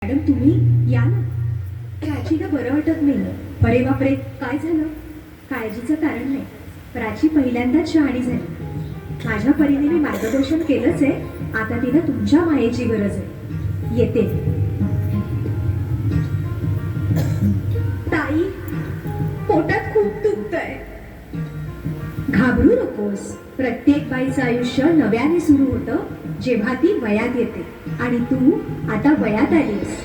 Madam तुम्ही या ना. प्राचीला बरं वाटत नाही. अरे बापरे, काय झालं? काळजीचं कारण नाही. प्राची पहिल्यांदाच शहाणी झाली. माझ्या परीने मी मार्गदर्शन केलंच आहे. आता तिला तुमच्या मायेची गरज आहे. येते. ताई, पोटात खूप दुखतंय. घाबरू नकोस. प्रत्येक बाईचं आयुष्य नव्याने सुरू होतं जेव्हा ती वयात येते. आणि तू आता वयात आलीस.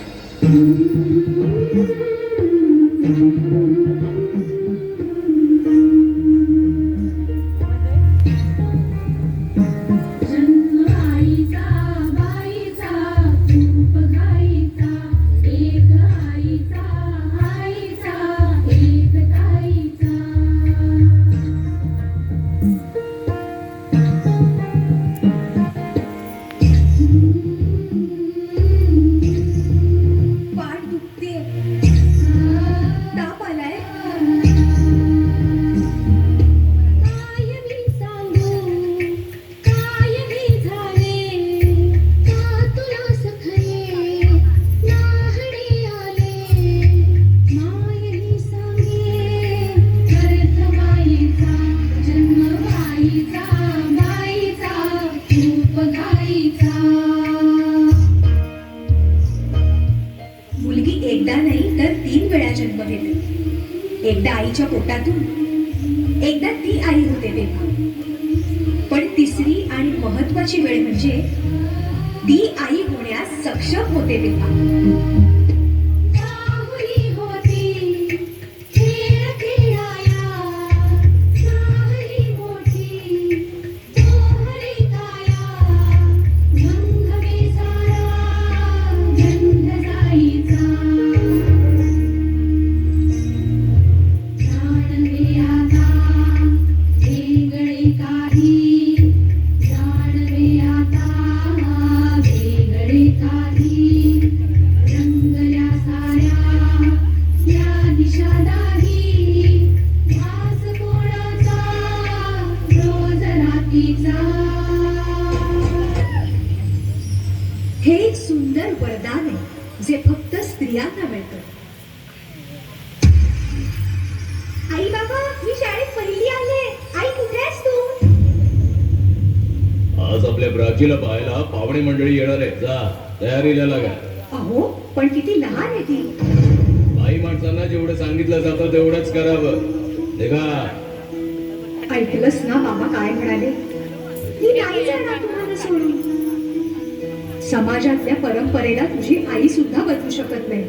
मुलगी एकदा नाही तर 3 वेळा जन्म घेते. एकदा आईच्या पोटातून, एकदा ती आई होते तेव्हा. पण तिसरी आणि महत्वाची वेळ म्हणजे ती आई होण्यास सक्षम होते तेव्हा. हे एक सुंदर वरदान आहे जे फक्त स्त्रियांना मिळतं. आई बाबा, मी शाळेत पहिली आले. आई कुठे आहेस तू? आज आपल्या प्राचीला पाहायला पाहुणे मंडळी येणार आहे. जा तयारीला लागा. अहो, पण किती लहान आहे ती. बाई माणसांना जेवढं सांगितलं जातं तेवढंच करावं. निघा. ऐकलंस ना बाबा काय म्हणाले? ती नाही जाणार तुम्हाला सोडून. समाजातल्या परंपरेला तुझी आई सुद्धा बदलू शकत नाही.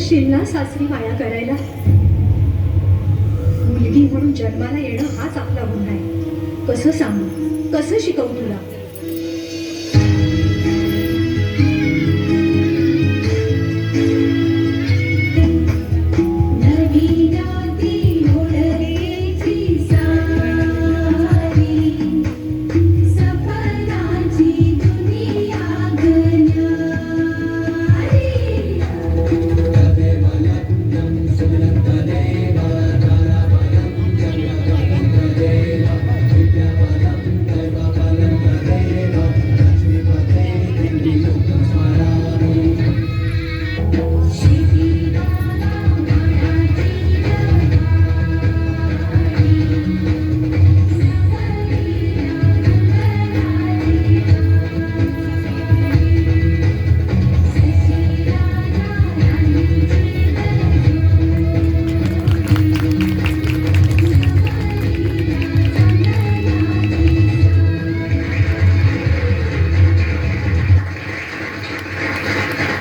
शिल्ला सासरी माया करायला. मुलगी म्हणून जन्माला येणं हाच आपला गुन्हा आहे. कसं सांगू, कसं शिकवू तुला?